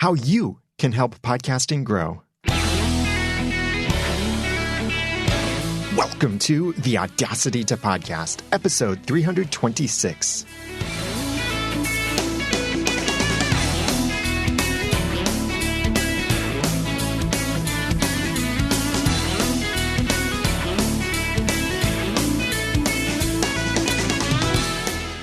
how you can help podcasting grow. Welcome to the Audacity to Podcast, episode 326.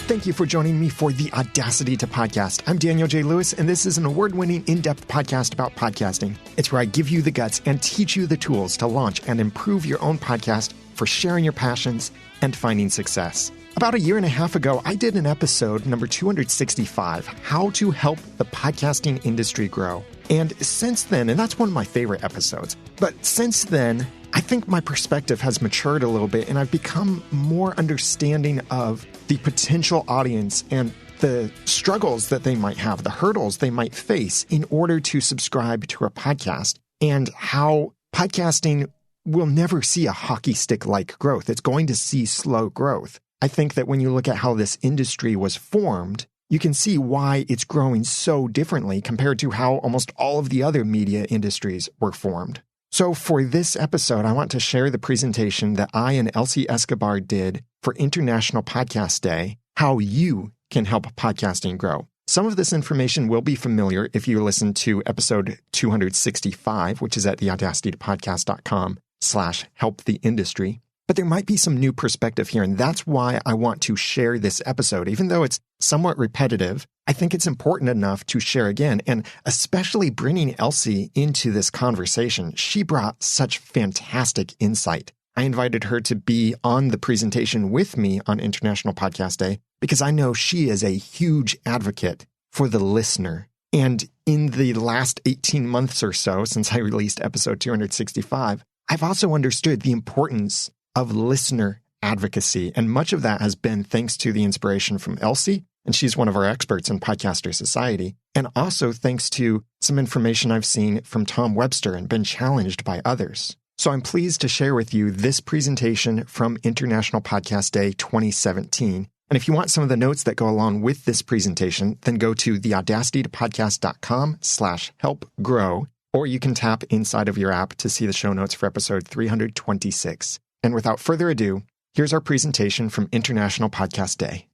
Thank you for joining me for the Audacity to Podcast. I'm Daniel J. Lewis, and this is an award-winning, in-depth podcast about podcasting. It's where I give you the guts and teach you the tools to launch and improve your own podcast for sharing your passions and finding success. About a year and a half ago, I did an episode, number 265, How to Help the Podcasting Industry Grow. And since then, and that's one of my favorite episodes, but since then, I think my perspective has matured a little bit, and I've become more understanding of the potential audience and the struggles that they might have, the hurdles they might face in order to subscribe to a podcast, and how podcasting will never see a hockey stick-like growth. It's going to see slow growth. I think that when you look at how this industry was formed, you can see why it's growing so differently compared to how almost all of the other media industries were formed. So for this episode, I want to share the presentation that I and Elsie Escobar did for International Podcast Day, how you can help podcasting grow. Some of this information will be familiar if you listen to episode 265, which is at theaudacitytopodcast.com/helptheindustry. But there might be some new perspective here, and that's why I want to share this episode. Even though it's somewhat repetitive, I think it's important enough to share again, and especially bringing Elsie into this conversation. She brought such fantastic insight. I invited her to be on the presentation with me on International Podcast Day because I know she is a huge advocate for the listener. And in the last 18 months or so, since I released episode 265, I've also understood the importance of listener advocacy. And much of that has been thanks to the inspiration from Elsie, and she's one of our experts in Podcaster Society, and also thanks to some information I've seen from Tom Webster and been challenged by others. So I'm pleased to share with you this presentation from International Podcast Day 2017. And if you want some of the notes that go along with this presentation, then go to theaudacitytopodcast.com/helpgrow, or you can tap inside of your app to see the show notes for episode 326. And without further ado, here's our presentation from International Podcast Day.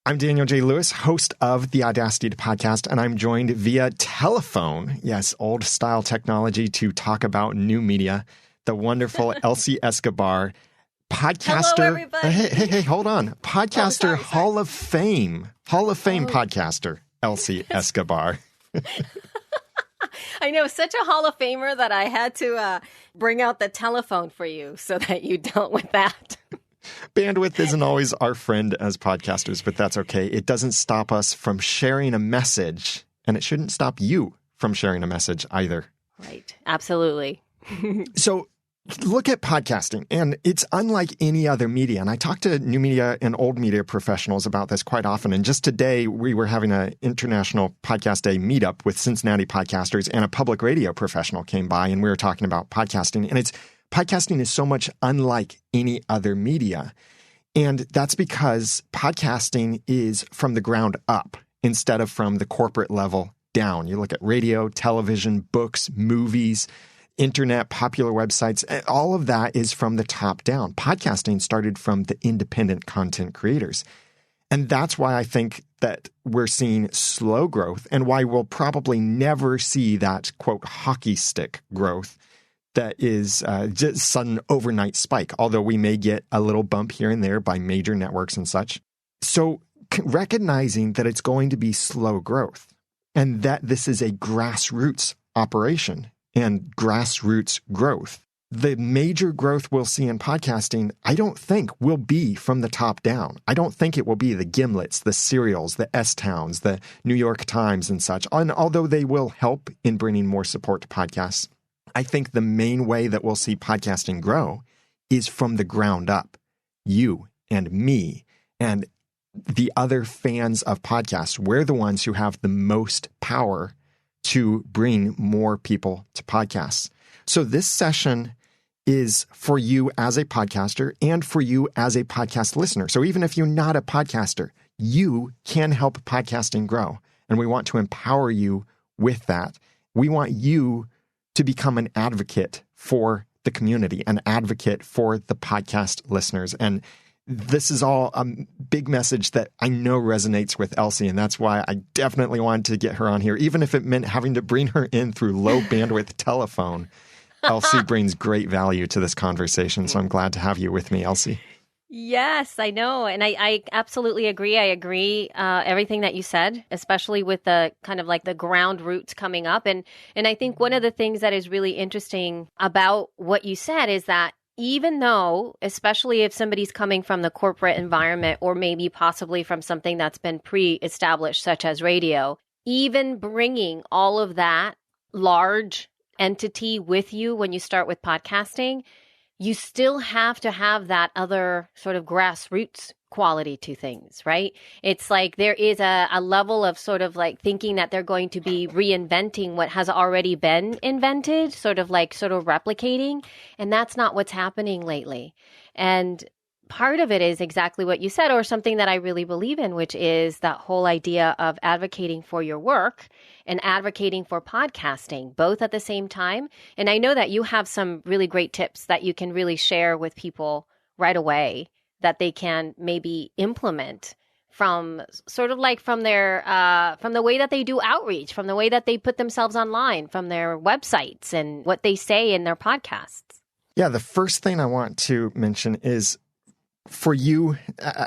I'm Daniel J. Lewis, host of the Audacity to Podcast, and I'm joined via telephone, yes, old-style technology, to talk about new media, the wonderful Elsie Escobar, podcaster. Hello, everybody. Hey, hold on. Podcaster, sorry. Hall of Fame podcaster, Elsie Escobar. I know, such a Hall of Famer that I had to bring out the telephone for you so that you dealt with that. Bandwidth isn't always our friend as podcasters, but that's okay. It doesn't stop us from sharing a message, and it shouldn't stop you from sharing a message either. Right. Absolutely. So look at podcasting, and it's unlike any other media. And I talk to new media and old media professionals about this quite often. And just today, we were having an International Podcast Day meetup with Cincinnati podcasters, and a public radio professional came by, and we were talking about podcasting. And podcasting is so much unlike any other media. And that's because podcasting is from the ground up instead of from the corporate level down. You look at radio, television, books, movies, internet, popular websites, all of that is from the top down. Podcasting started from the independent content creators. And that's why I think that we're seeing slow growth, and why we'll probably never see that, quote, hockey stick growth that is just sudden overnight spike, although we may get a little bump here and there by major networks and such. So recognizing that it's going to be slow growth, and that this is a grassroots operation and grassroots growth. The major growth we'll see in podcasting, I don't think will be from the top down. I don't think it will be the Gimlets, the Serials, the S-Towns, the New York Times and such. And although they will help in bringing more support to podcasts, I think the main way that we'll see podcasting grow is from the ground up. You and me and the other fans of podcasts, we're the ones who have the most power to bring more people to podcasts. So this session is for you as a podcaster and for you as a podcast listener. So even if you're not a podcaster, you can help podcasting grow. And we want to empower you with that. We want you to become an advocate for the community, an advocate for the podcast listeners. And this is all a big message that I know resonates with Elsie, and that's why I definitely wanted to get her on here, even if it meant having to bring her in through low bandwidth telephone. Elsie brings great value to this conversation, so I'm glad to have you with me, Elsie. Yes, I know. And I absolutely agree. I agree everything that you said, especially with the kind of like the ground roots coming up. And I think one of the things that is really interesting about what you said is that even though, especially if somebody's coming from the corporate environment or maybe possibly from something that's been pre-established, such as radio, even bringing all of that large entity with you when you start with podcasting, you still have to have that other sort of grassroots quality to things, right? It's like there is a level of sort of like thinking that they're going to be reinventing what has already been invented, sort of replicating. And that's not what's happening lately. And part of it is exactly what you said, or something that I really believe in, which is that whole idea of advocating for your work and advocating for podcasting, both at the same time. And I know that you have some really great tips that you can really share with people right away that they can maybe implement from sort of like from their from the way that they do outreach, from the way that they put themselves online, from their websites and what they say in their podcasts. Yeah, the first thing I want to mention is for you,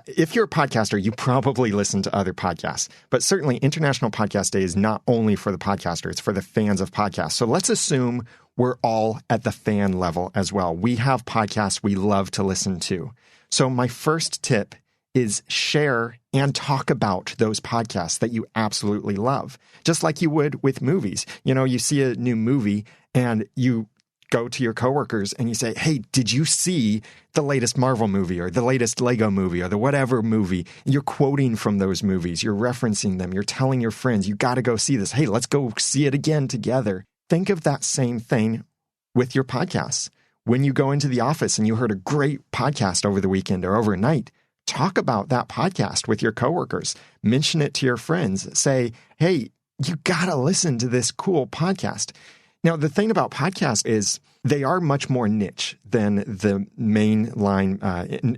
if you're a podcaster, you probably listen to other podcasts, but certainly International Podcast Day is not only for the podcaster, it's for the fans of podcasts. So let's assume we're all at the fan level as well. We have podcasts we love to listen to. So my first tip is share and talk about those podcasts that you absolutely love, just like you would with movies. You know, you see a new movie and you go to your coworkers and you say, hey, did you see the latest Marvel movie or the latest Lego movie or the whatever movie? You're quoting from those movies. You're referencing them. You're telling your friends, you got to go see this. Hey, let's go see it again together. Think of that same thing with your podcasts. When you go into the office and you heard a great podcast over the weekend or overnight, talk about that podcast with your coworkers. Mention it to your friends. Say, hey, you got to listen to this cool podcast. Now, the thing about podcasts is they are much more niche than the mainline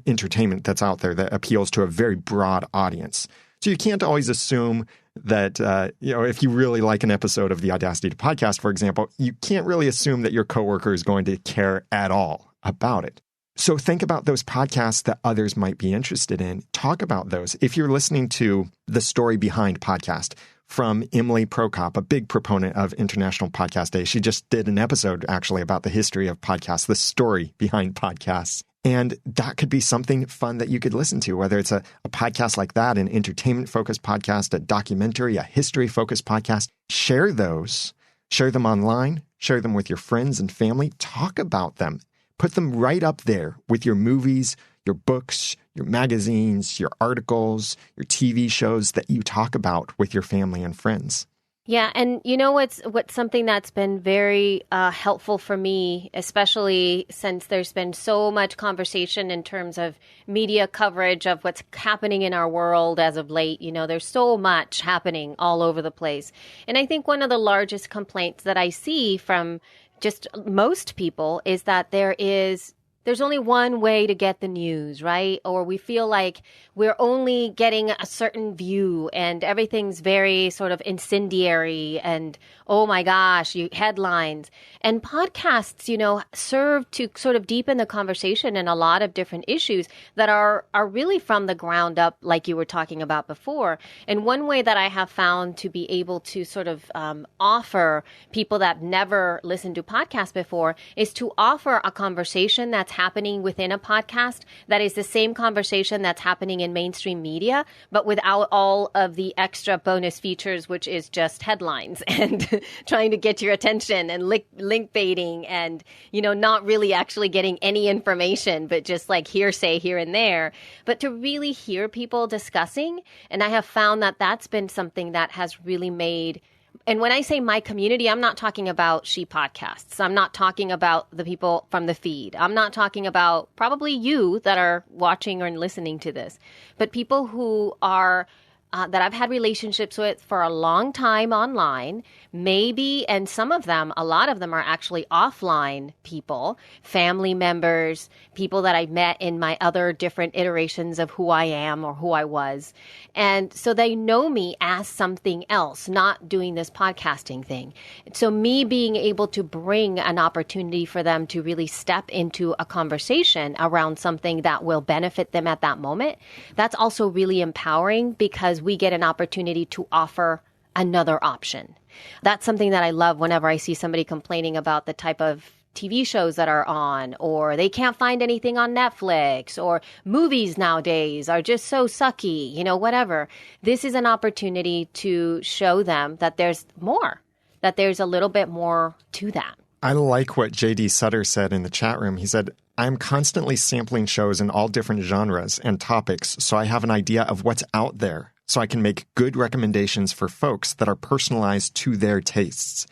entertainment that's out there that appeals to a very broad audience. So you can't always assume that, if you really like an episode of the Audacity podcast, for example, you can't really assume that your coworker is going to care at all about it. So think about those podcasts that others might be interested in. Talk about those. If you're listening to the Story Behind podcast from Emily Prokop, a big proponent of International Podcast Day, she just did an episode actually about the history of podcasts, the story behind podcasts. And that could be something fun that you could listen to, whether it's a podcast like that, an entertainment-focused podcast, a documentary, a history-focused podcast. Share those. Share them online. Share them with your friends and family. Talk about them. Put them right up there with your movies, your books, your magazines, your articles, your TV shows that you talk about with your family and friends. Yeah, and you know what's something that's been very helpful for me, especially since there's been so much conversation in terms of media coverage of what's happening in our world as of late. You know, there's so much happening all over the place. And I think one of the largest complaints that I see from just most people is that there's only one way to get the news, right? Or we feel like we're only getting a certain view and everything's very sort of incendiary and, oh my gosh, headlines. And podcasts, serve to sort of deepen the conversation in a lot of different issues that are really from the ground up, like you were talking about before. And one way that I have found to be able to sort of offer people that never listened to podcasts before is to offer a conversation that's happening within a podcast that is the same conversation that's happening in mainstream media, but without all of the extra bonus features, which is just headlines and trying to get your attention and link baiting and, not really actually getting any information, but just like hearsay here and there. But to really hear people discussing, and I have found that that's been something that has really made. And when I say my community, I'm not talking about She Podcasts. I'm not talking about the people from the feed. I'm not talking about probably you that are watching or listening to this, but people who are that I've had relationships with for a long time online, maybe, and some of them, a lot of them are actually offline people, family members, people that I met in my other different iterations of who I am or who I was. And so they know me as something else, not doing this podcasting thing. So me being able to bring an opportunity for them to really step into a conversation around something that will benefit them at that moment, that's also really empowering because we get an opportunity to offer another option. That's something that I love whenever I see somebody complaining about the type of TV shows that are on, or they can't find anything on Netflix, or movies nowadays are just so sucky, whatever. This is an opportunity to show them that there's more, that there's a little bit more to that. I like what JD Sutter said in the chat room. He said, I'm constantly sampling shows in all different genres and topics, so I have an idea of what's out there, so I can make good recommendations for folks that are personalized to their tastes.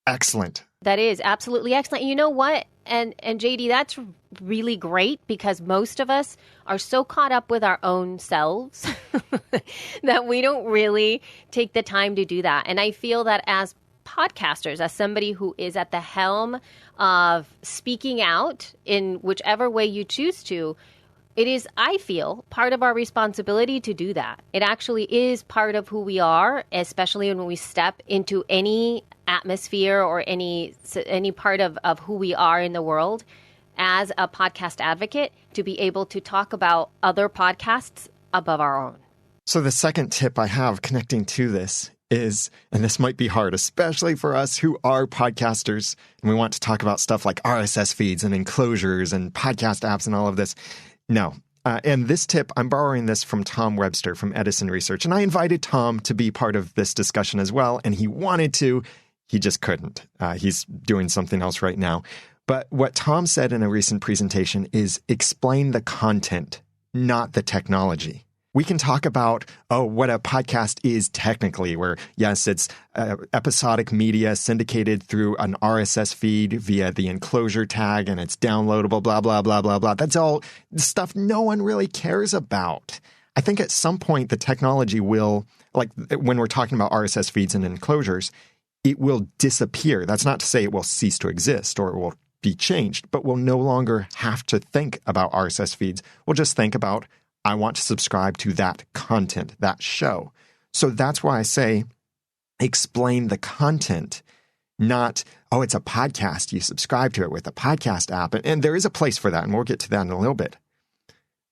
Excellent. That is absolutely excellent. You know what? And JD, that's really great because most of us are so caught up with our own selves that we don't really take the time to do that. And I feel that as podcasters, as somebody who is at the helm of speaking out in whichever way you choose to, it is, I feel, part of our responsibility to do that. It actually is part of who we are, especially when we step into any atmosphere or any part of who we are in the world as a podcast advocate, to be able to talk about other podcasts above our own. So the second tip I have connecting to this is, and this might be hard, especially for us who are podcasters, and we want to talk about stuff like RSS feeds and enclosures and podcast apps and all of this. No. And this tip, I'm borrowing this from Tom Webster from Edison Research. And I invited Tom to be part of this discussion as well. And he wanted to. He just couldn't. He's doing something else right now. But what Tom said in a recent presentation is explain the content, not the technology. We can talk about, what a podcast is technically, where, yes, it's episodic media syndicated through an RSS feed via the enclosure tag, and it's downloadable, blah, blah, blah, blah, blah. That's all stuff no one really cares about. I think at some point the technology will, like when we're talking about RSS feeds and enclosures, it will disappear. That's not to say it will cease to exist or it will be changed, but we'll no longer have to think about RSS feeds. We'll just think about, I want to subscribe to that content, that show. So that's why I say explain the content, not, it's a podcast. You subscribe to it with a podcast app. And there is a place for that, and we'll get to that in a little bit.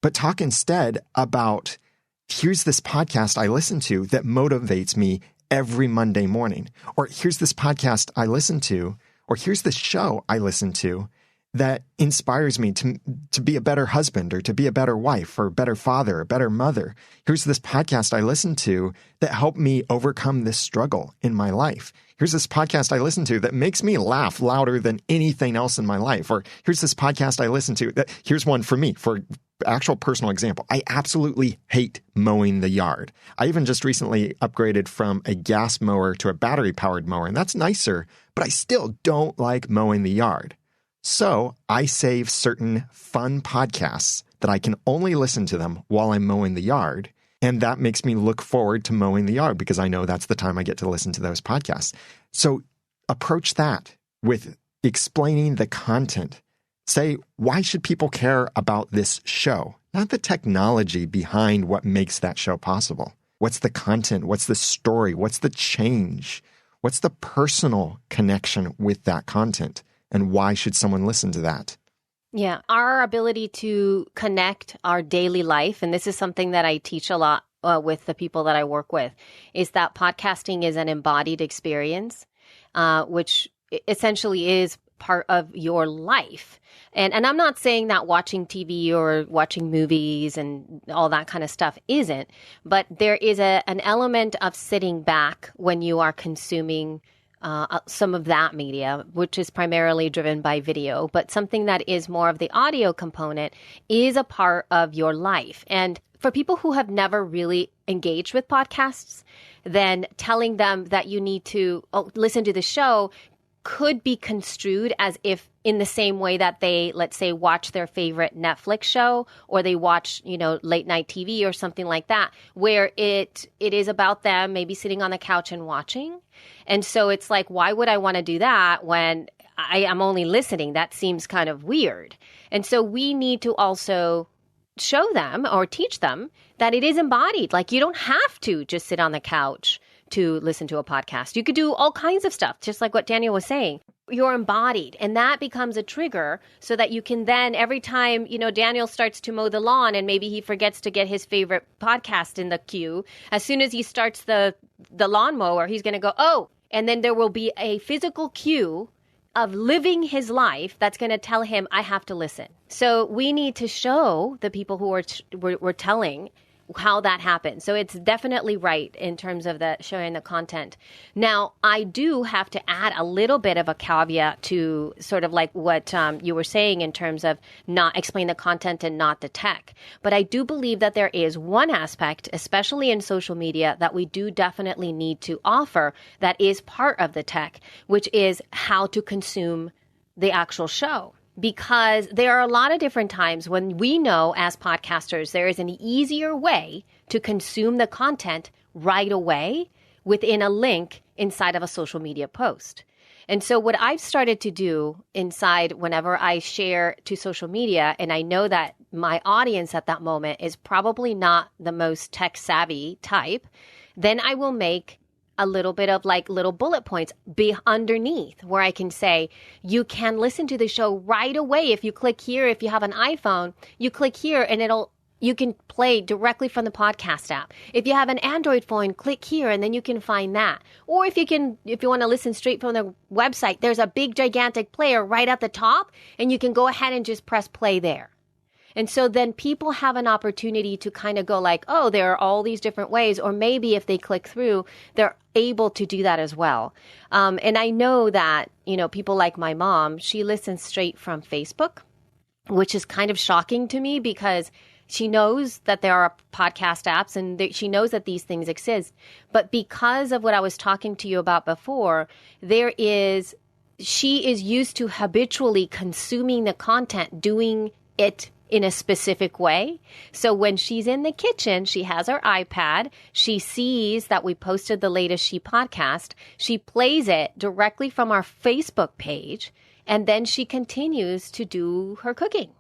But talk instead about, here's this podcast I listen to that motivates me every Monday morning. Or here's this podcast I listen to, or here's this show I listen to that inspires me to be a better husband or to be a better wife or a better father, a better mother. Here's this podcast I listen to that helped me overcome this struggle in my life. Here's this podcast I listen to that makes me laugh louder than anything else in my life. Or here's this podcast I listen to that, here's one for me, for actual personal example. I absolutely hate mowing the yard. I even just recently upgraded from a gas mower to a battery-powered mower, and that's nicer, but I still don't like mowing the yard. So I save certain fun podcasts that I can only listen to them while I'm mowing the yard. And that makes me look forward to mowing the yard because I know that's the time I get to listen to those podcasts. So approach that with explaining the content. Say, why should people care about this show? Not the technology behind what makes that show possible. What's the content? What's the story? What's the change? What's the personal connection with that content? And why should someone listen to that? Yeah, our ability to connect our daily life, and this is something that I teach a lot with the people that I work with, is that podcasting is an embodied experience, which essentially is part of your life. And I'm not saying that watching TV or watching movies and all that kind of stuff isn't, but there is an element of sitting back when you are consuming some of that media, which is primarily driven by video, but something that is more of the audio component is a part of your life. And for people who have never really engaged with podcasts, then telling them that you need to listen to the show could be construed as if in the same way that they, let's say, watch their favorite Netflix show or they watch, late night TV or something like that, where it is about them maybe sitting on the couch and watching. And so it's like, why would I want to do that when I am only listening? That seems kind of weird. And so we need to also show them or teach them that it is embodied. Like, you don't have to just sit on the couch to listen to a podcast. You could do all kinds of stuff, just like what Daniel was saying. You're embodied, and that becomes a trigger so that you can then, every time, Daniel starts to mow the lawn and maybe he forgets to get his favorite podcast in the queue, as soon as he starts the lawnmower, he's going to go, oh, and then there will be a physical cue of living his life that's going to tell him, I have to listen. So we need to show the people who we're telling how that happens. So it's definitely right in terms of the showing the content. Now, I do have to add a little bit of a caveat to sort of like what you were saying in terms of not explain the content and not the tech. But I do believe that there is one aspect, especially in social media, that we do definitely need to offer that is part of the tech, which is how to consume the actual show. Because there are a lot of different times when we know as podcasters there is an easier way to consume the content right away within a link inside of a social media post. And so what I've started to do inside whenever I share to social media, and I know that my audience at that moment is probably not the most tech savvy type, then I will make a little bit of like little bullet points be underneath where I can say, you can listen to the show right away. If you click here, if you have an iPhone, you click here and you can play directly from the podcast app. If you have an Android phone, click here and then you can find that. Or if you want to listen straight from the website, there's a big gigantic player right at the top and you can go ahead and just press play there. And so then people have an opportunity to kind of go like, oh, there are all these different ways. Or maybe if they click through, they're able to do that as well. And I know that, people like my mom, she listens straight from Facebook, which is kind of shocking to me because she knows that there are podcast apps and she knows that these things exist. But because of what I was talking to you about before, she is used to habitually consuming the content, doing it in a specific way. So when she's in the kitchen, she has her iPad. She sees that we posted the latest She podcast. She plays it directly from our Facebook page, and then she continues to do her cooking.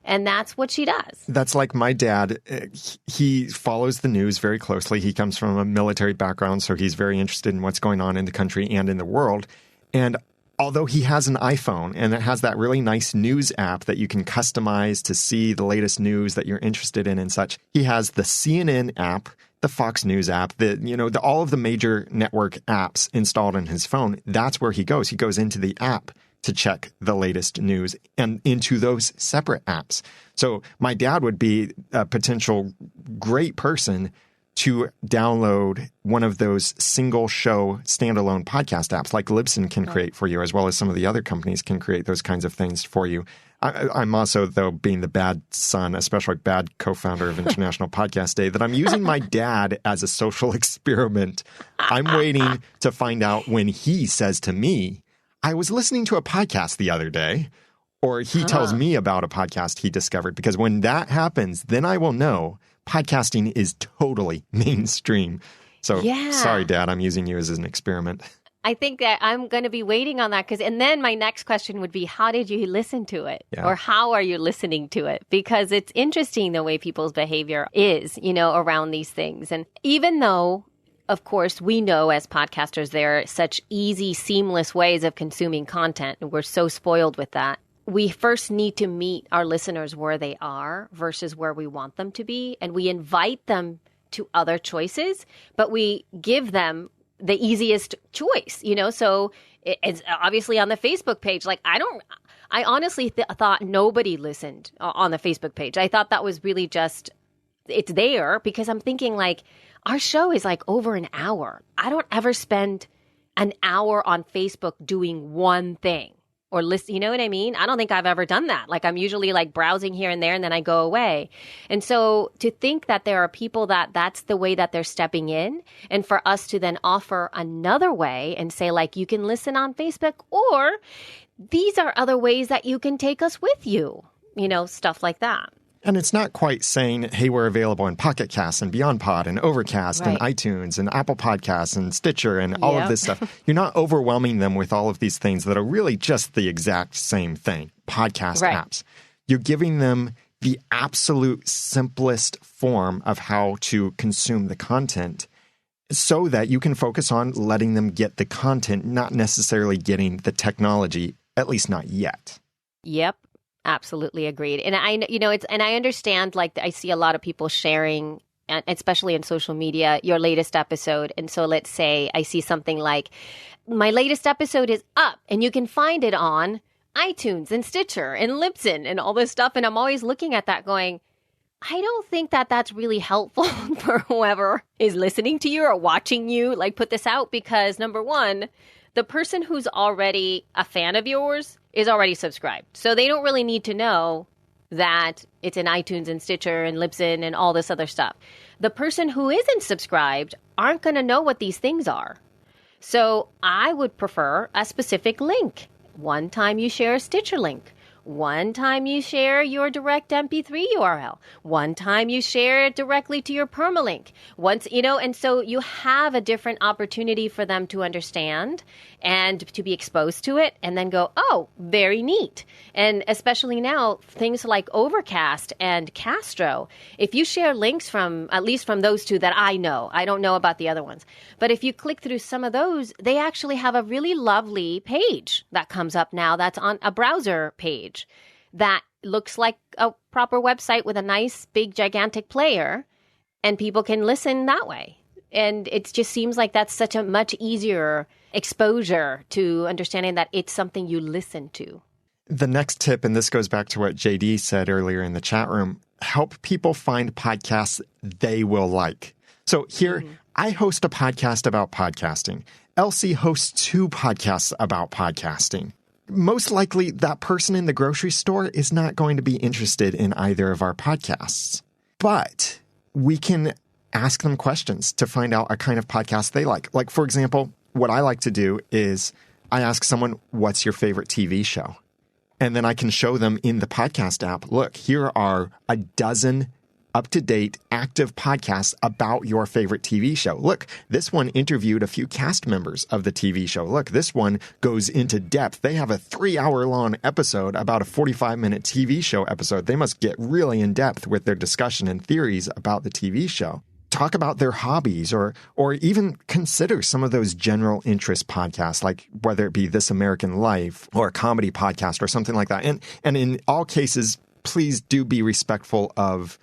And that's what she does. That's like my dad. He follows the news very closely. He comes from a military background, so he's very interested in what's going on in the country and in the world. And although he has an iPhone and it has that really nice news app that you can customize to see the latest news that you're interested in and such, he has the CNN app, the Fox News app, all of the major network apps installed in his phone. That's where he goes. He goes into the app to check the latest news and into those separate apps. So my dad would be a potential great person to download one of those single show standalone podcast apps like Libsyn can create for you, as well as some of the other companies can create those kinds of things for you. I'm also, though, being the bad son, especially bad co-founder of International Podcast Day, that I'm using my dad as a social experiment. I'm waiting to find out when he says to me, I was listening to a podcast the other day, or he tells me about a podcast he discovered, because when that happens, then I will know podcasting is totally mainstream. So sorry, Dad, I'm using you as an experiment. I think that I'm going to be waiting on that and then my next question would be, how did you listen to it? Yeah. Or how are you listening to it? Because it's interesting the way people's behavior is, around these things. And even though, of course, we know as podcasters, there are such easy, seamless ways of consuming content, and we're so spoiled with that. We first need to meet our listeners where they are versus where we want them to be. And we invite them to other choices, but we give them the easiest choice, So it's obviously on the Facebook page. Like, I honestly thought nobody listened on the Facebook page. I thought that was really just, it's there because I'm thinking like, our show is like over an hour. I don't ever spend an hour on Facebook doing one thing. or listen. You know what I mean? I don't think I've ever done that. Like I'm usually like browsing here and there and then I go away. And so to think that there are people that's the way that they're stepping in, and for us to then offer another way and say like, you can listen on Facebook, or these are other ways that you can take us with you, stuff like that. And it's not quite saying, hey, we're available in Pocket Casts and Beyond Pod and Overcast and iTunes and Apple Podcasts and Stitcher and all of this stuff. You're not overwhelming them with all of these things that are really just the exact same thing, podcast apps. You're giving them the absolute simplest form of how to consume the content so that you can focus on letting them get the content, not necessarily getting the technology, at least not yet. Yep. Absolutely agreed. And I understand, like, I see a lot of people sharing, especially in social media, your latest episode. And so let's say I see something like, my latest episode is up and you can find it on iTunes and Stitcher and Libsyn and all this stuff. And I'm always looking at that going, I don't think that that's really helpful for whoever is listening to you or watching you, like, put this out, because number one, the person who's already a fan of yours is already subscribed. So they don't really need to know that it's in iTunes and Stitcher and Libsyn and all this other stuff. The person who isn't subscribed aren't going to know what these things are. So I would prefer a specific link. One time you share a Stitcher link. One time you share your direct MP3 URL. One time you share it directly to your permalink. And so you have a different opportunity for them to understand and to be exposed to it and then go, oh, very neat. And especially now, things like Overcast and Castro, if you share links at least from those two that I know, I don't know about the other ones, but if you click through some of those, they actually have a really lovely page that comes up now that's on a browser page that looks like a proper website with a nice, big, gigantic player, and people can listen that way. And it just seems like that's such a much easier exposure to understanding that it's something you listen to. The next tip, and this goes back to what JD said earlier in the chat room, help people find podcasts they will like. So here, I host a podcast about podcasting. Elsie hosts 2 podcasts about podcasting. Most likely, that person in the grocery store is not going to be interested in either of our podcasts. But we can ask them questions to find out a kind of podcast they like. Like, for example, what I like to do is I ask someone, what's your favorite TV show? And then I can show them in the podcast app, look, here are a dozen up-to-date, active podcasts about your favorite TV show. Look, this one interviewed a few cast members of the TV show. Look, this one goes into depth. They have a 3-hour-long episode about a 45-minute TV show episode. They must get really in-depth with their discussion and theories about the TV show. Talk about their hobbies or even consider some of those general interest podcasts, like whether it be This American Life or a comedy podcast or something like that. And in all cases, please do be respectful of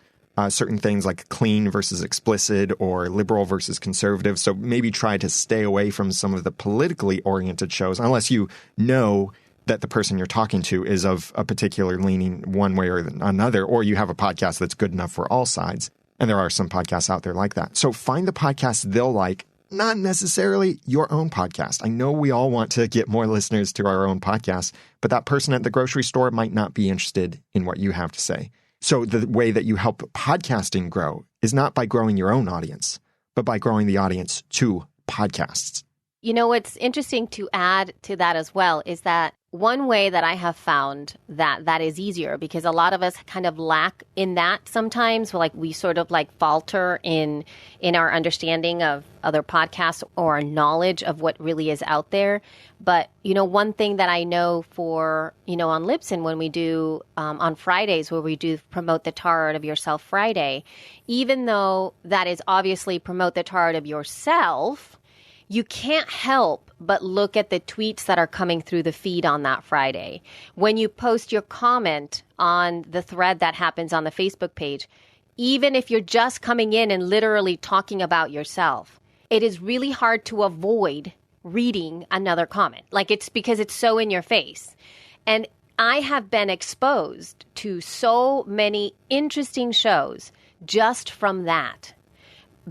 certain things like clean versus explicit or liberal versus conservative. So maybe try to stay away from some of the politically oriented shows unless you know that the person you're talking to is of a particular leaning one way or another, or you have a podcast that's good enough for all sides. And there are some podcasts out there like that. So find the podcasts they'll like, not necessarily your own podcast. I know we all want to get more listeners to our own podcast, but that person at the grocery store might not be interested in what you have to say. So the way that you help podcasting grow is not by growing your own audience, but by growing the audience to podcasts. You know, what's interesting to add to that as well is that one way that I have found that is easier, because a lot of us kind of lack in that sometimes, like we sort of like falter in our understanding of other podcasts or our knowledge of what really is out there. But, one thing that I know for, on Libsyn, when we do on Fridays, where we do Promote the Tar Art of Yourself Friday, even though that is obviously Promote the Tar Art of Yourself, you can't help but look at the tweets that are coming through the feed on that Friday. When you post your comment on the thread that happens on the Facebook page, even if you're just coming in and literally talking about yourself, it is really hard to avoid reading another comment. Like, it's because it's so in your face. And I have been exposed to so many interesting shows just from that.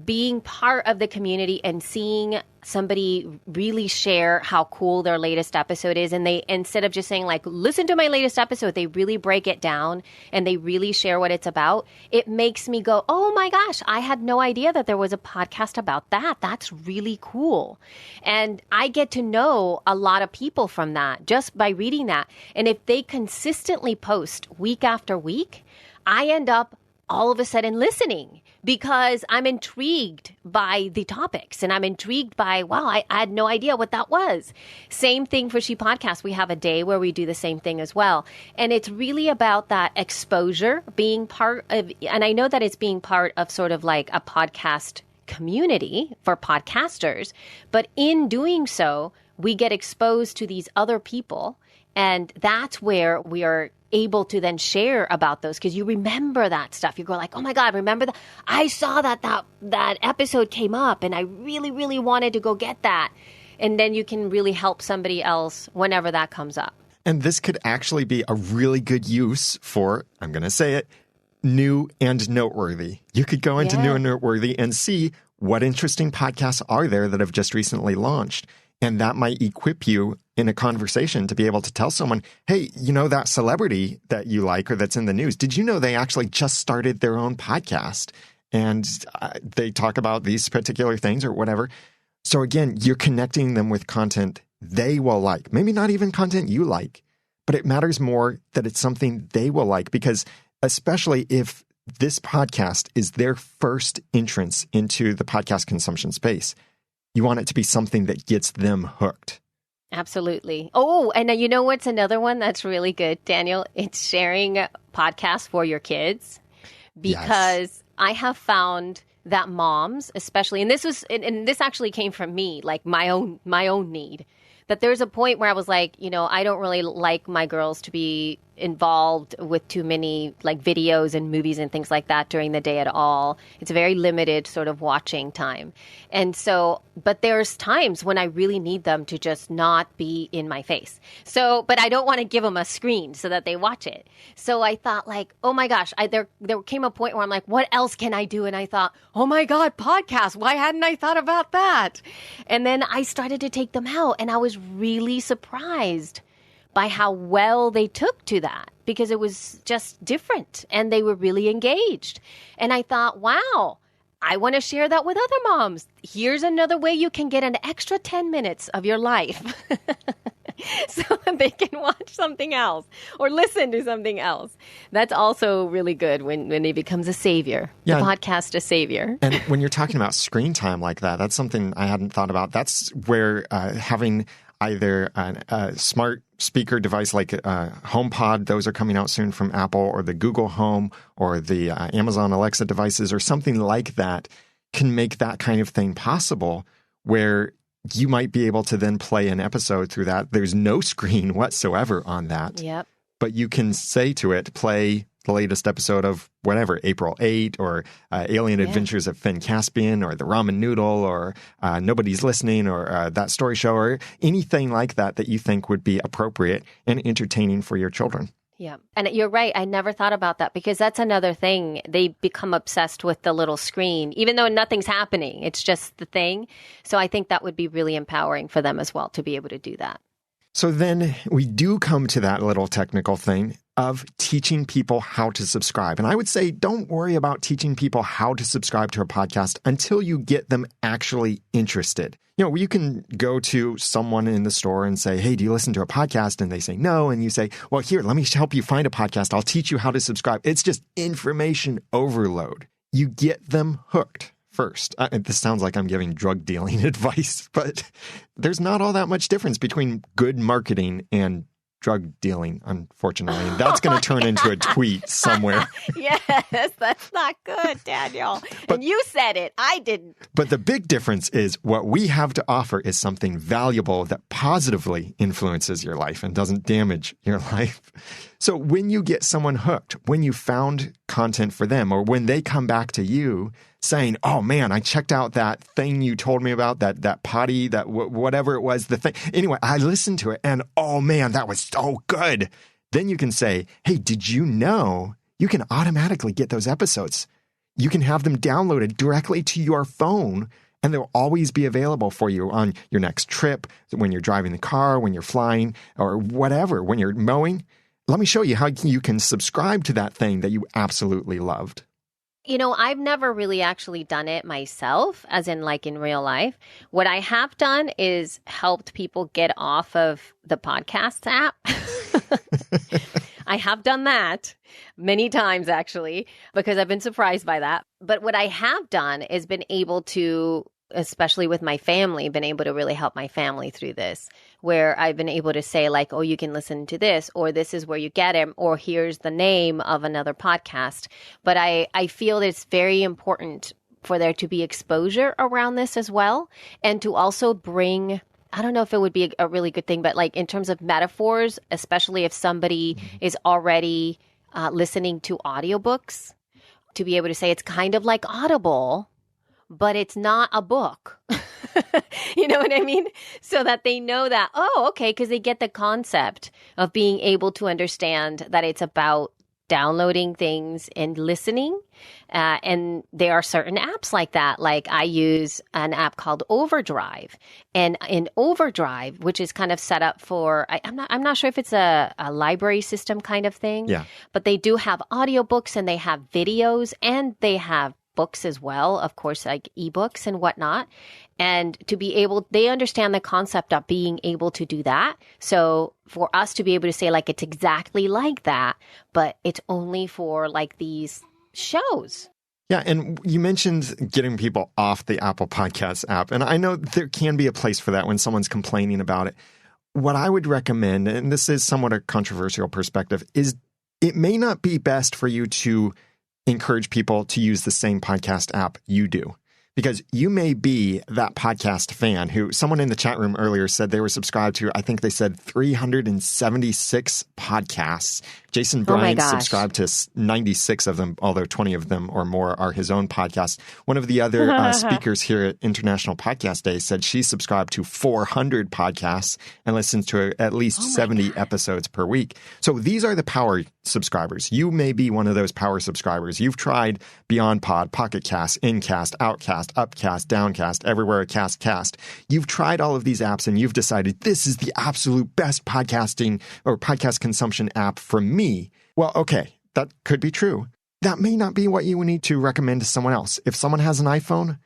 being part of the community and seeing somebody really share how cool their latest episode is, and they, instead of just saying like, listen to my latest episode, they really break it down and they really share what it's about. It makes me go, oh my gosh, I had no idea that there was a podcast about that. That's really cool. And I get to know a lot of people from that just by reading that. And if they consistently post week after week, I end up all of a sudden listening because I'm intrigued by the topics and I'm intrigued by, wow, I had no idea what that was. Same thing for She Podcast. We have a day where we do the same thing as well. And it's really about that exposure, being part of, and I know that it's being part of sort of like a podcast community for podcasters, but in doing so, we get exposed to these other people. And that's where we are able to then share about those, because you remember that stuff. You go like, oh my God, remember that? I saw that episode came up and I really, really wanted to go get that. And then you can really help somebody else whenever that comes up. And this could actually be a really good use for, I'm going to say it, new and noteworthy. You could go into new and noteworthy and see what interesting podcasts are there that have just recently launched. And that might equip you in a conversation to be able to tell someone, hey, you know that celebrity that you like or that's in the news, did you know they actually just started their own podcast and they talk about these particular things or whatever? So again, you're connecting them with content they will like. Maybe not even content you like, but it matters more that it's something they will like, because especially if this podcast is their first entrance into the podcast consumption space, you want it to be something that gets them hooked. Absolutely. Oh, and you know what's another one that's really good, Daniel? It's sharing podcasts for your kids, because I have found that moms, especially, and this actually came from me, like my own need, that there's a point where I was like, I don't really like my girls to be involved with too many like videos and movies and things like that during the day at all. It's a very limited sort of watching time. And so, but there's times when I really need them to just not be in my face. So, but I don't want to give them a screen so that they watch it. So I thought like, oh my gosh, there came a point where I'm like, what else can I do? And I thought, oh my God, podcast. Why hadn't I thought about that? And then I started to take them out and I was really surprised by how well they took to that, because it was just different and they were really engaged. And I thought, wow, I want to share that with other moms. Here's another way you can get an extra 10 minutes of your life so they can watch something else or listen to something else. That's also really good when it becomes a savior, the podcast a savior. And when you're talking about screen time like that, that's something I hadn't thought about. That's where having either a smart speaker device like HomePod, those are coming out soon from Apple, or the Google Home or the Amazon Alexa devices or something like that, can make that kind of thing possible, where you might be able to then play an episode through that. There's no screen whatsoever on that. Yep. But you can say to it, play the latest episode of whatever, April 8, or Alien Adventures of Finn Caspian, or The Ramen Noodle, or Nobody's Listening, or That Story Show, or anything like that you think would be appropriate and entertaining for your children. Yeah. And you're right. I never thought about that, because that's another thing. They become obsessed with the little screen, even though nothing's happening. It's just the thing. So I think that would be really empowering for them as well to be able to do that. So then we do come to that little technical thing of teaching people how to subscribe. And I would say don't worry about teaching people how to subscribe to a podcast until you get them actually interested. You can go to someone in the store and say, hey, do you listen to a podcast? And they say no. And you say, well, here, let me help you find a podcast. I'll teach you how to subscribe. It's just information overload. You get them hooked first. This sounds like I'm giving drug dealing advice, but there's not all that much difference between good marketing and drug dealing, unfortunately. And that's going to turn into a tweet somewhere. Yes, that's not good, Daniel. And you said it. I didn't. But the big difference is what we have to offer is something valuable that positively influences your life and doesn't damage your life. So when you get someone hooked, when you found content for them, or when they come back to you saying, oh man, I checked out that thing you told me about, that potty, that whatever it was, the thing. Anyway, I listened to it and oh man, that was so good. Then you can say, hey, did you know you can automatically get those episodes? You can have them downloaded directly to your phone, and they'll always be available for you on your next trip, when you're driving the car, when you're flying, or whatever, when you're mowing. Let me show you how you can subscribe to that thing that you absolutely loved. I've never really actually done it myself, as in like in real life. What I have done is helped people get off of the podcast app. I have done that many times, actually, because I've been surprised by that. But what I have done is been able to, especially with my family, been able to really help my family through this, where I've been able to say like, oh, you can listen to this, or this is where you get it, or here's the name of another podcast. But I feel that it's very important for there to be exposure around this as well, and to also bring, I don't know if it would be a really good thing, but like in terms of metaphors, especially if somebody is already listening to audiobooks, to be able to say it's kind of like Audible, but it's not a book. You know what I mean? So that they know that, oh, okay, because they get the concept of being able to understand that it's about downloading things and listening. And there are certain apps like that. Like I use an app called Overdrive. And in Overdrive, which is kind of set up for, I'm not sure if it's a library system kind of thing. Yeah. But they do have audiobooks and they have videos and they have books as well, of course, like ebooks and whatnot. And to be able, they understand the concept of being able to do that. So for us to be able to say like, it's exactly like that, but it's only for like these shows. Yeah, and you mentioned getting people off the Apple Podcasts app. And I know there can be a place for that when someone's complaining about it. What I would recommend, and this is somewhat a controversial perspective, is it may not be best for you to encourage people to use the same podcast app you do. Because you may be that podcast fan who someone in the chat room earlier said they were subscribed to, I think they said 376 podcasts. Jason Bryan subscribed to 96 of them, although 20 of them or more are his own podcasts. One of the other speakers here at International Podcast Day said she subscribed to 400 podcasts and listens to at least 70 episodes per week. So these are the power subscribers. You may be one of those power subscribers. You've tried Beyond Pod, Pocket Cast, Incast, Outcast, Upcast, Downcast, Everywhere Cast. You've tried all of these apps and you've decided this is the absolute best podcasting or podcast consumption app for me. Well, okay, that could be true. That may not be what you need to recommend to someone else. If someone has an iPhone,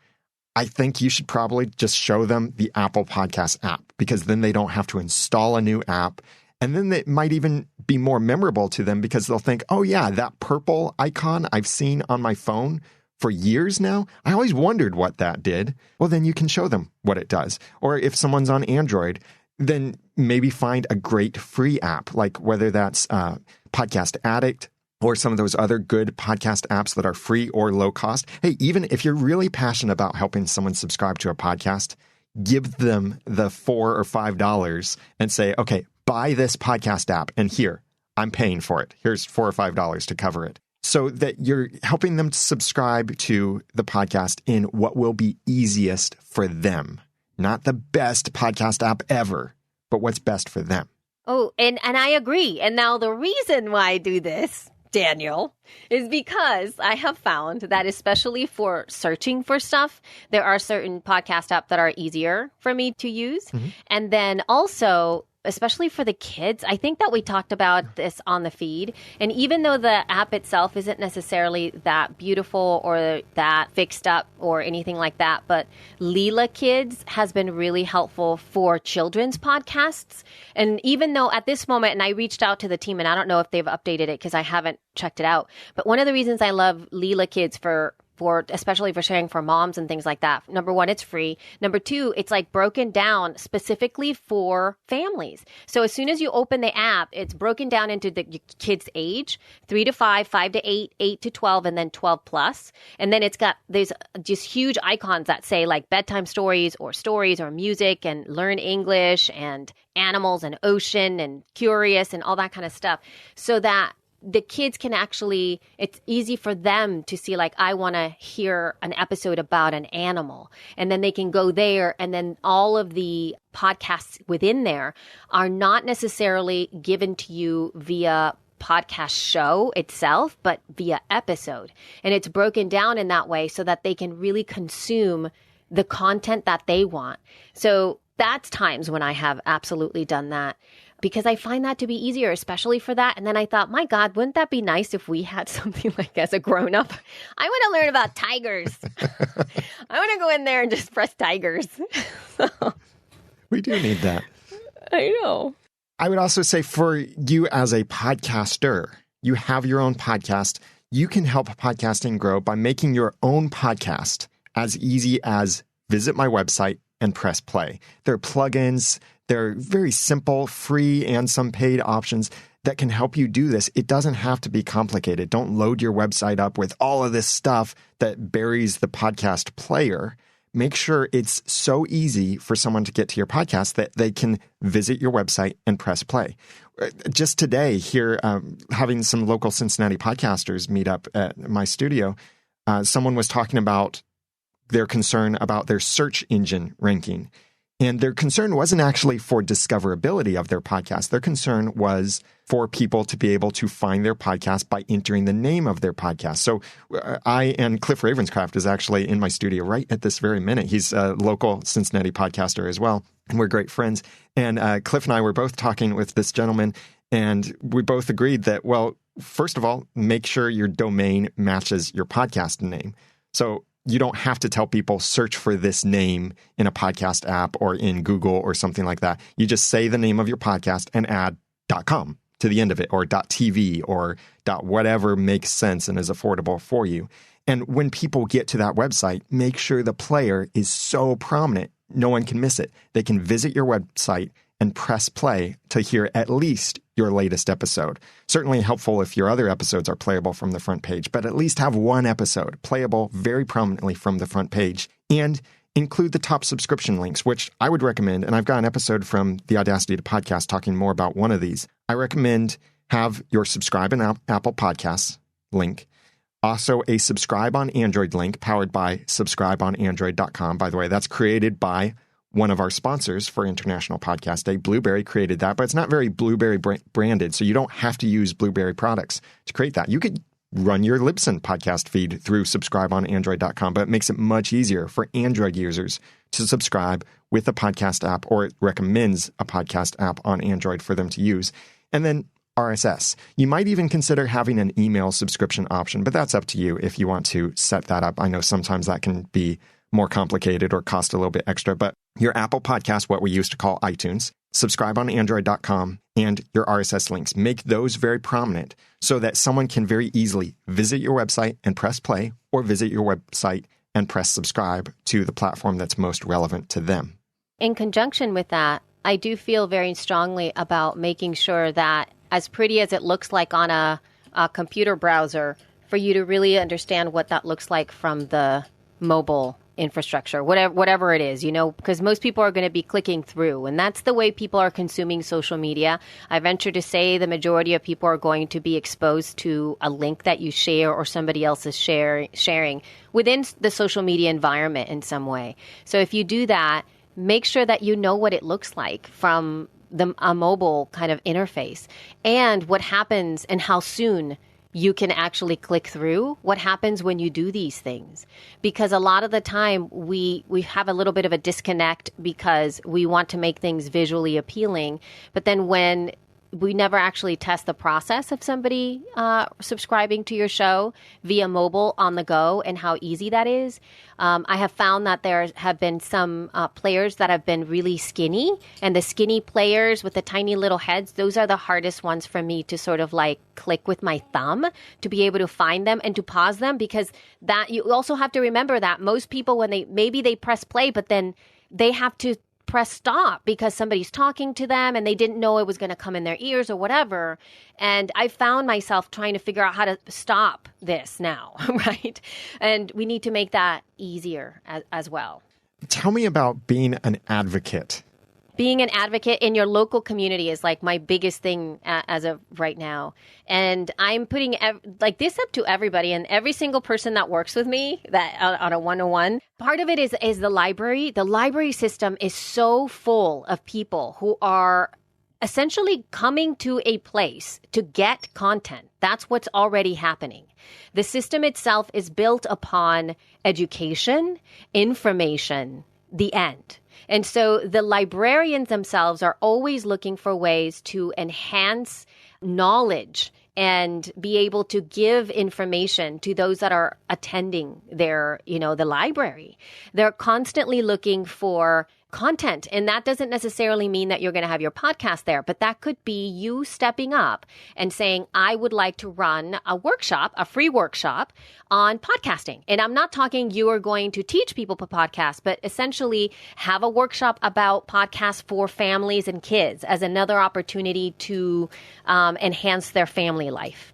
I think you should probably just show them the Apple Podcast app, because then they don't have to install a new app. And then it might even be more memorable to them because they'll think, oh yeah, that purple icon I've seen on my phone for years now. I always wondered what that did. Well, then you can show them what it does. Or if someone's on Android, then maybe find a great free app, like whether that's Podcast Addict or some of those other good podcast apps that are free or low cost. Hey, even if you're really passionate about helping someone subscribe to a podcast, give them the $4 or $5 and say, okay, buy this podcast app, and here, I'm paying for it. Here's $4 or $5 to cover it. So that you're helping them to subscribe to the podcast in what will be easiest for them. Not the best podcast app ever, but what's best for them. Oh, and I agree. And now the reason why I do this, Daniel, is because I have found that especially for searching for stuff, there are certain podcast apps that are easier for me to use. Mm-hmm. And then also, especially for the kids, I think that we talked about this on the feed. And even though the app itself isn't necessarily that beautiful or that fixed up or anything like that, but Leela Kids has been really helpful for children's podcasts. And even though at this moment, and I reached out to the team, and I don't know if they've updated it because I haven't checked it out, but one of the reasons I love Leela Kids for especially for sharing for moms and things like that. Number one, it's free. Number two, it's like broken down specifically for families. So as soon as you open the app, it's broken down into the kid's age, 3 to 5, 5 to 8, 8 to 12, and then 12 plus. And then it's got these just huge icons that say like bedtime stories or music and learn English and animals and ocean and curious and all that kind of stuff. So that the kids can actually, it's easy for them to see, like, I want to hear an episode about an animal. And then they can go there. And then all of the podcasts within there are not necessarily given to you via podcast show itself, but via episode. And it's broken down in that way so that they can really consume the content that they want. So that's times when I have absolutely done that, because I find that to be easier, especially for that. And then I thought, my God, wouldn't that be nice if we had something like, as a grown-up, I want to learn about tigers. I want to go in there and just press tigers. We do need that. I know. I would also say for you as a podcaster, you have your own podcast. You can help podcasting grow by making your own podcast as easy as visit my website and press play. There are plugins. There are very simple, free, and some paid options that can help you do this. It doesn't have to be complicated. Don't load your website up with all of this stuff that buries the podcast player. Make sure it's so easy for someone to get to your podcast that they can visit your website and press play. Just today here, having some local Cincinnati podcasters meet up at my studio, someone was talking about their concern about their search engine ranking. And their concern wasn't actually for discoverability of their podcast. Their concern was for people to be able to find their podcast by entering the name of their podcast. So I and Cliff Ravenscraft is actually in my studio right at this very minute. He's a local Cincinnati podcaster as well, and we're great friends. And Cliff and I were both talking with this gentleman, and we both agreed that, well, first of all, make sure your domain matches your podcast name. So you don't have to tell people search for this name in a podcast app or in Google or something like that. You just say the name of your podcast and add .com to the end of it, or .tv or .whatever makes sense and is affordable for you. And when people get to that website, make sure the player is so prominent, no one can miss it. They can visit your website and press play to hear at least your latest episode. Certainly helpful if your other episodes are playable from the front page, but at least have one episode playable very prominently from the front page, and include the top subscription links, which I would recommend. And I've got an episode from the Audacity to Podcast talking more about one of these. I recommend have your subscribe in Apple Podcasts link. Also, a subscribe on Android link powered by subscribeonandroid.com. By the way, that's created by one of our sponsors for International Podcast Day. Blueberry created that, but it's not very Blueberry branded, so you don't have to use Blueberry products to create that. You could run your Libsyn podcast feed through subscribeonandroid.com, but it makes it much easier for Android users to subscribe with a podcast app, or it recommends a podcast app on Android for them to use. And then RSS. You might even consider having an email subscription option, but that's up to you if you want to set that up. I know sometimes that can be more complicated or cost a little bit extra, but your Apple Podcast, what we used to call iTunes, subscribeonandroid.com, and your RSS links, make those very prominent so that someone can very easily visit your website and press play, or visit your website and press subscribe to the platform that's most relevant to them. In conjunction with that, I do feel very strongly about making sure that, as pretty as it looks like on a computer browser, for you to really understand what that looks like from the mobile infrastructure, whatever it is, because most people are going to be clicking through, and that's the way people are consuming social media. I venture to say the majority of people are going to be exposed to a link that you share or somebody else is sharing within the social media environment in some way. So if you do that, make sure that you know what it looks like from a mobile kind of interface, and what happens and how soon you can actually click through, what happens when you do these things. Because a lot of the time we have a little bit of a disconnect because we want to make things visually appealing. But then when we never actually test the process of somebody subscribing to your show via mobile on the go and how easy that is. I have found that there have been some players that have been really skinny, and the skinny players with the tiny little heads, those are the hardest ones for me to sort of like click with my thumb to be able to find them and to pause them, because that you also have to remember that most people, when they press play, but then they have to press stop because somebody's talking to them and they didn't know it was going to come in their ears or whatever. And I found myself trying to figure out how to stop this now, right? And we need to make that easier as well. Tell me about being an advocate. Being an advocate in your local community is like my biggest thing as of right now. And I'm putting this up to everybody, and every single person that works with me that on a one-on-one. Part of it is the library. The library system is so full of people who are essentially coming to a place to get content. That's what's already happening. The system itself is built upon education, information, the end. And so the librarians themselves are always looking for ways to enhance knowledge and be able to give information to those that are attending their, the library. They're constantly looking for content. And that doesn't necessarily mean that you're going to have your podcast there, but that could be you stepping up and saying, I would like to run a workshop, a free workshop on podcasting. And I'm not talking you are going to teach people to podcast, but essentially have a workshop about podcasts for families and kids as another opportunity to enhance their family life.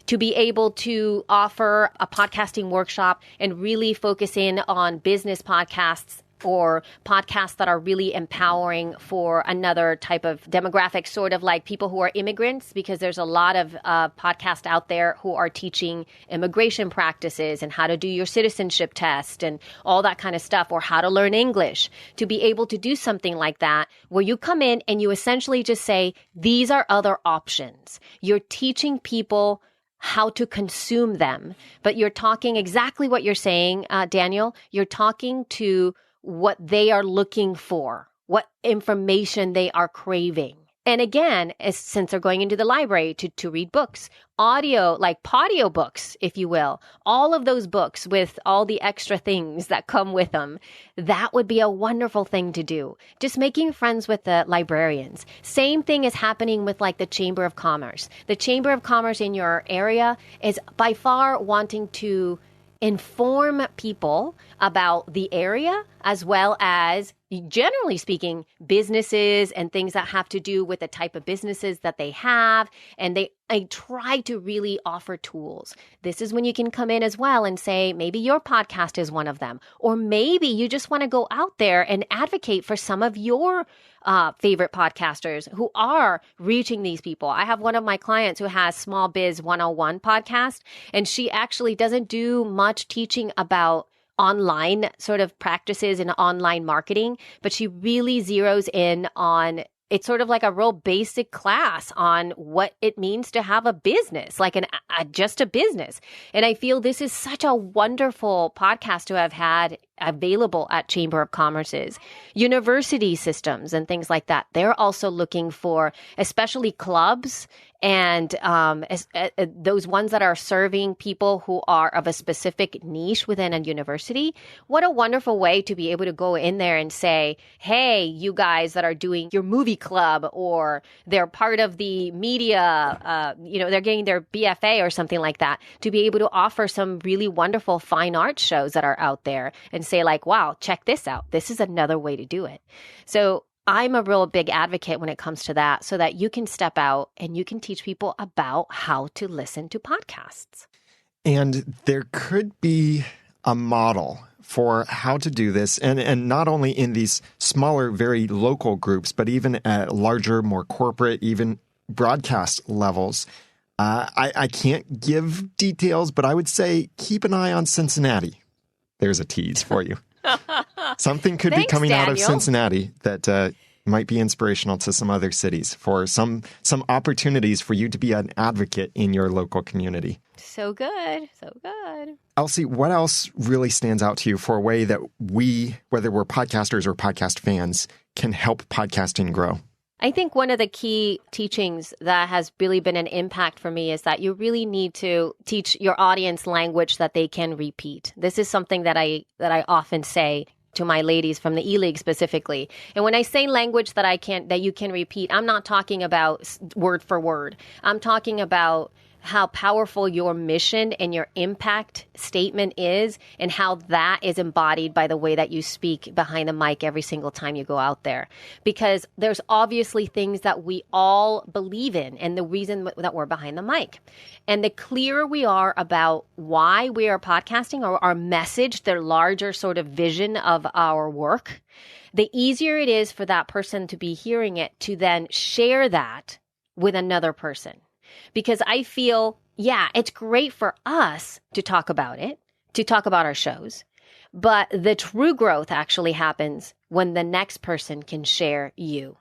To be able to offer a podcasting workshop and really focus in on business podcasts or podcasts that are really empowering for another type of demographic, sort of like people who are immigrants, because there's a lot of podcasts out there who are teaching immigration practices and how to do your citizenship test and all that kind of stuff, or how to learn English. To be able to do something like that, where you come in and you essentially just say, these are other options. You're teaching people how to consume them, but you're talking exactly what you're saying, Daniel. You're talking to what they are looking for, what information they are craving. And again, since they're going into the library to read books, audio, like podio books, if you will, all of those books with all the extra things that come with them, that would be a wonderful thing to do. Just making friends with the librarians. Same thing is happening with like the Chamber of Commerce. The Chamber of Commerce in your area is by far wanting to inform people about the area, as well as, generally speaking, businesses and things that have to do with the type of businesses that they have. And I try to really offer tools. This is when you can come in as well and say, maybe your podcast is one of them. Or maybe you just want to go out there and advocate for some of your favorite podcasters who are reaching these people. I have one of my clients who has Small Biz 101 podcast, and she actually doesn't do much teaching about online sort of practices and online marketing, but she really zeroes in on, it's sort of like a real basic class on what it means to have a business, like just a business. And I feel this is such a wonderful podcast to have had available at Chamber of Commerce's. University systems and things like that, they're also looking for, especially clubs and those ones that are serving people who are of a specific niche within a university. What a wonderful way to be able to go in there and say, hey, you guys that are doing your movie club, or they're part of the media, they're getting their BFA or something like that, to be able to offer some really wonderful fine art shows that are out there and say like, wow, check this out. This is another way to do it. So I'm a real big advocate when it comes to that, so that you can step out and you can teach people about how to listen to podcasts. And there could be a model for how to do this, and not only in these smaller, very local groups, but even at larger, more corporate, even broadcast levels. I can't give details, but I would say keep an eye on Cincinnati. There's a tease for you. Something could be coming out of Cincinnati that might be inspirational to some other cities, for some opportunities for you to be an advocate in your local community. So good. So good. Elsie, what else really stands out to you for a way that we, whether we're podcasters or podcast fans, can help podcasting grow? I think one of the key teachings that has really been an impact for me is that you really need to teach your audience language that they can repeat. This is something that I often say to my ladies from the E-League specifically. And when I say language that you can repeat, I'm not talking about word for word. I'm talking about how powerful your mission and your impact statement is, and how that is embodied by the way that you speak behind the mic every single time you go out there. Because there's obviously things that we all believe in, and the reason that we're behind the mic. And the clearer we are about why we are podcasting, or our message, the larger sort of vision of our work, the easier it is for that person to be hearing it to then share that with another person. Because I feel, it's great for us to talk about it, to talk about our shows, but the true growth actually happens when the next person can share you.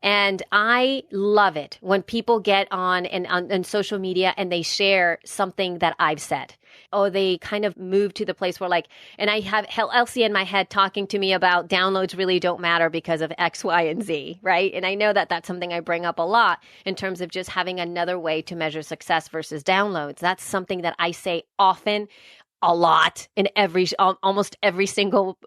And I love it when people get on and on social media and they share something that I've said. Oh, they kind of move to the place where and I have Elsie in my head talking to me about downloads really don't matter because of X, Y, and Z, right? And I know that that's something I bring up a lot in terms of just having another way to measure success versus downloads. That's something that I say often, a lot, in almost every single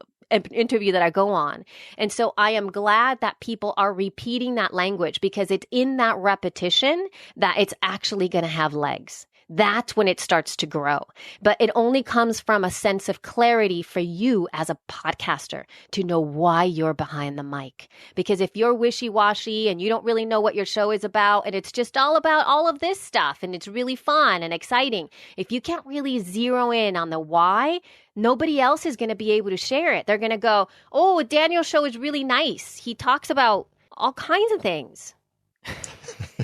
interview that I go on. And so I am glad that people are repeating that language, because it's in that repetition that it's actually going to have legs. That's when it starts to grow. But it only comes from a sense of clarity for you as a podcaster to know why you're behind the mic. Because if you're wishy-washy and you don't really know what your show is about, and it's just all about all of this stuff, and it's really fun and exciting, if you can't really zero in on the why, nobody else is going to be able to share it. They're going to go, oh, Daniel's show is really nice. He talks about all kinds of things.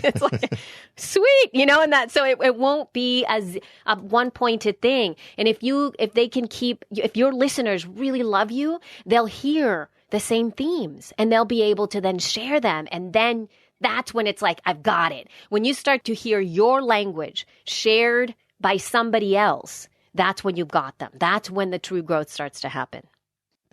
It's like, sweet, and that, so it won't be as a one pointed thing. And if your listeners really love you, they'll hear the same themes and they'll be able to then share them. And then that's when it's like, I've got it. When you start to hear your language shared by somebody else, that's when you've got them. That's when the true growth starts to happen.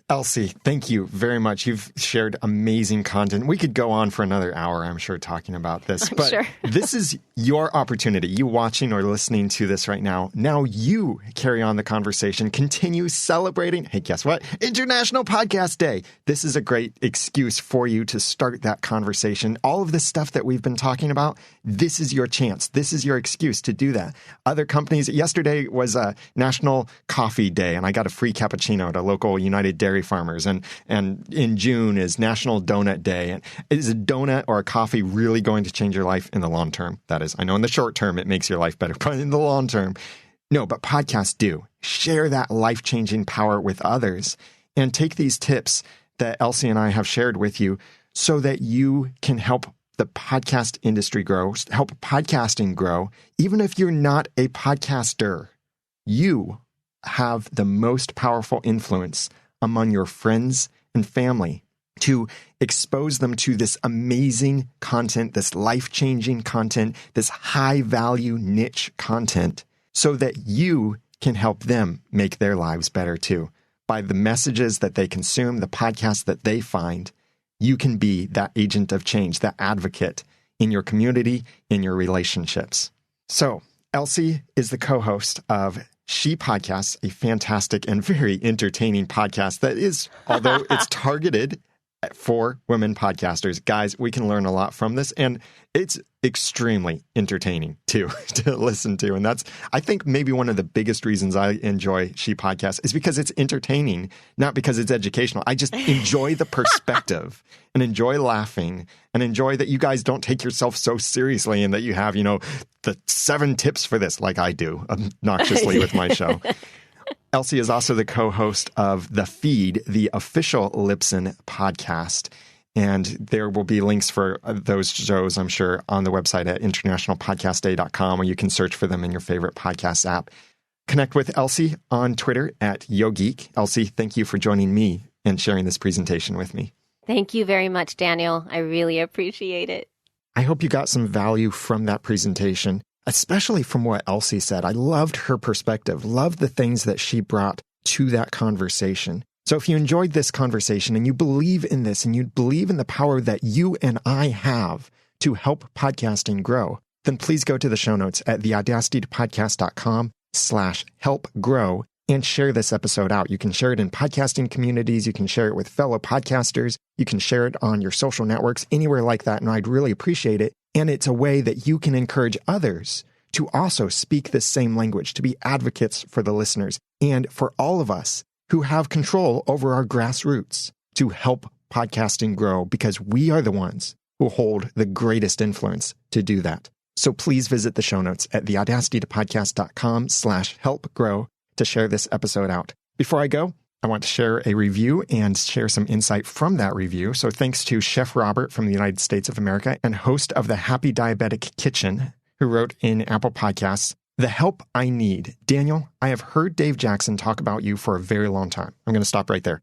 Elsie, thank you very much. You've shared amazing content. We could go on for another hour, I'm sure, talking about this. But sure. This is your opportunity. You watching or listening to this right now. Now you carry on the conversation. Continue celebrating. Hey, guess what? International Podcast Day. This is a great excuse for you to start that conversation. All of this stuff that we've been talking about, this is your chance. This is your excuse to do that. Other companies, yesterday was a National Coffee Day, and I got a free cappuccino at a local United Dairy Farmers, and in June is National Donut Day. And is a donut or a coffee really going to change your life in the long term? That is, I know in the short term it makes your life better, but in the long term, no. But podcasts do. Share that life-changing power with others, and take these tips that Elsie and I have shared with you so that you can help the podcast industry grow, help podcasting grow. Even if you're not a podcaster, you have the most powerful influence among your friends and family to expose them to this amazing content, this life-changing content, this high-value niche content, so that you can help them make their lives better too. By the messages that they consume, the podcasts that they find, you can be that agent of change, that advocate in your community, in your relationships. So, Elsie is the co-host of She Podcasts, a fantastic and very entertaining podcast that is, although it's targeted for women podcasters. Guys, we can learn a lot from this, and it's extremely entertaining too to listen to. And that's, I think, maybe one of the biggest reasons I enjoy She Podcasts is because it's entertaining, not because it's educational. I just enjoy the perspective and enjoy laughing and enjoy that you guys don't take yourself so seriously, and that you have, the 7 tips for this like I do obnoxiously with my show. Elsie is also the co-host of The Feed, the official Libsyn podcast. And there will be links for those shows, I'm sure, on the website at internationalpodcastday.com, or you can search for them in your favorite podcast app. Connect with Elsie on Twitter at YoGeek. Elsie, thank you for joining me and sharing this presentation with me. Thank you very much, Daniel. I really appreciate it. I hope you got some value from that presentation, especially from what Elsie said. I loved her perspective, loved the things that she brought to that conversation. So if you enjoyed this conversation and you believe in this and you believe in the power that you and I have to help podcasting grow, then please go to the show notes at theaudacitypodcast.com/helpgrow and share this episode out. You can share it in podcasting communities. You can share it with fellow podcasters. You can share it on your social networks, anywhere like that. And I'd really appreciate it. And it's a way that you can encourage others to also speak this same language, to be advocates for the listeners and for all of us who have control over our grassroots to help podcasting grow, because we are the ones who hold the greatest influence to do that. So please visit the show notes at theaudacitypodcast.com/helpgrow to share this episode out. Before I go, I want to share a review and share some insight from that review. So thanks to Chef Robert from the United States of America and host of the Happy Diabetic Kitchen, who wrote in Apple Podcasts, "The help I need. Daniel, I have heard Dave Jackson talk about you for a very long time." I'm going to stop right there.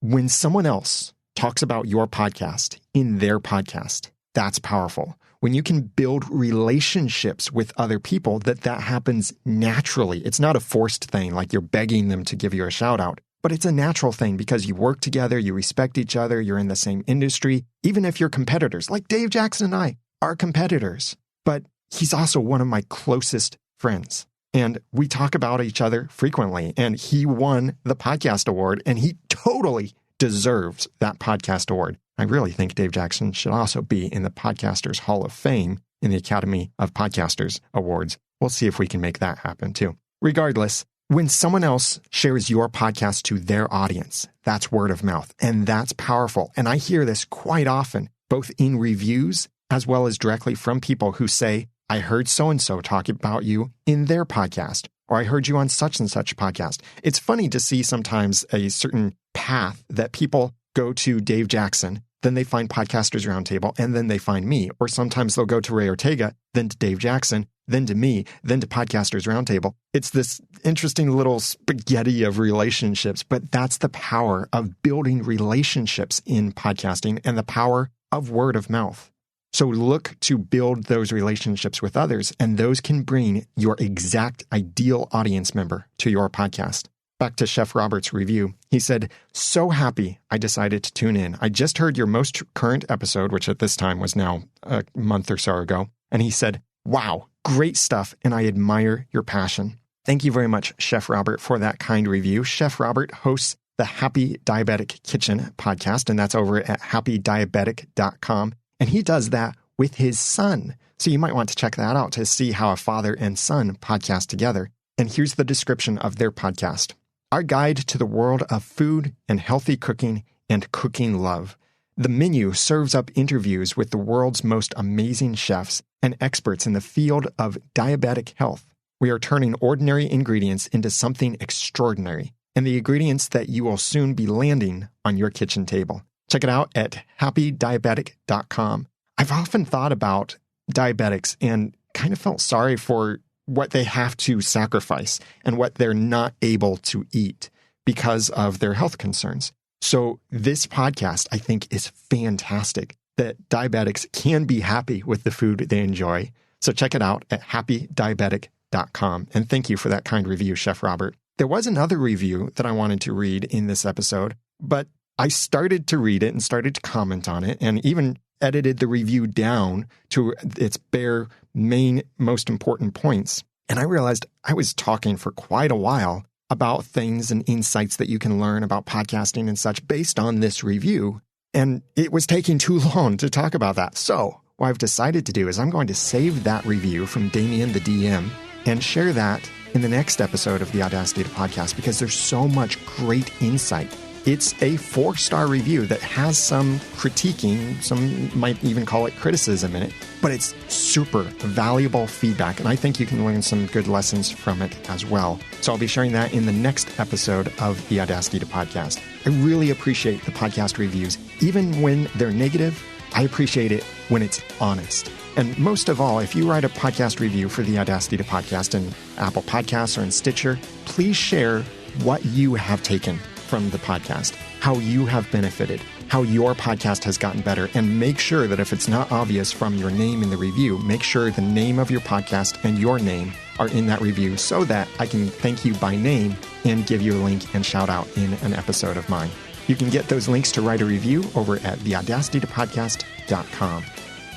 When someone else talks about your podcast in their podcast. That's powerful. When you can build relationships with other people, that happens naturally. It's not a forced thing like you're begging them to give you a shout out, but it's a natural thing because you work together, you respect each other, you're in the same industry, even if you're competitors. Like Dave Jackson and I are competitors, but he's also one of my closest friends. And we talk about each other frequently. And he won the podcast award, and he totally deserves that podcast award. I really think Dave Jackson should also be in the Podcasters Hall of Fame in the Academy of Podcasters Awards. We'll see if we can make that happen too. Regardless, when someone else shares your podcast to their audience, that's word of mouth, and that's powerful. And I hear this quite often, both in reviews as well as directly from people who say, I heard so-and-so talk about you in their podcast, or I heard you on such and such podcast. It's funny to see sometimes a certain path that people go to Dave Jackson, then they find Podcasters Roundtable, and then they find me. Or sometimes they'll go to Ray Ortega, then to Dave Jackson, then to me, then to Podcasters Roundtable. It's this interesting little spaghetti of relationships, but that's the power of building relationships in podcasting and the power of word of mouth. So look to build those relationships with others, and those can bring your exact ideal audience member to your podcast. Back to Chef Robert's review. He said, so happy I decided to tune in. I just heard your most current episode, which at this time was now a month or so ago. And he said, wow, great stuff. And I admire your passion. Thank you very much, Chef Robert, for that kind review. Chef Robert hosts the Happy Diabetic Kitchen podcast, and that's over at happydiabetic.com. And he does that with his son. So you might want to check that out to see how a father and son podcast together. And here's the description of their podcast. Our guide to the world of food and healthy cooking and cooking love. The menu serves up interviews with the world's most amazing chefs and experts in the field of diabetic health. We are turning ordinary ingredients into something extraordinary, and the ingredients that you will soon be landing on your kitchen table. Check it out at happydiabetic.com. I've often thought about diabetics and kind of felt sorry for what they have to sacrifice and what they're not able to eat because of their health concerns. So this podcast, I think, is fantastic that diabetics can be happy with the food they enjoy. So check it out at happydiabetic.com. And thank you for that kind review, Chef Robert. There was another review that I wanted to read in this episode, but I started to read it and started to comment on it and even edited the review down to its bare main most important points. And I realized I was talking for quite a while about things and insights that you can learn about podcasting and such based on this review. And it was taking too long to talk about that. So what I've decided to do is I'm going to save that review from Damien the DM and share that in the next episode of the Audacity podcast because there's so much great insight. It's a 4-star review that has some critiquing, some might even call it criticism in it, but it's super valuable feedback, and I think you can learn some good lessons from it as well. So I'll be sharing that in the next episode of the Audacity podcast. I really appreciate the podcast reviews. Even when they're negative, I appreciate it when it's honest. And most of all, if you write a podcast review for the Audacity podcast in Apple Podcasts or in Stitcher, please share what you have taken from the podcast, how you have benefited, how your podcast has gotten better, and make sure that if it's not obvious from your name in the review, make sure the name of your podcast and your name are in that review so that I can thank you by name and give you a link and shout out in an episode of mine. You can get those links to write a review over at theaudacitytopodcast.com.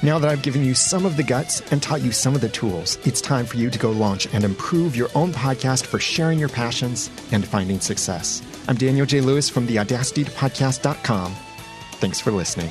Now that I've given you some of the guts and taught you some of the tools, it's time for you to go launch and improve your own podcast for sharing your passions and finding success. I'm Daniel J. Lewis from theaudacitytopodcast.com. Thanks for listening.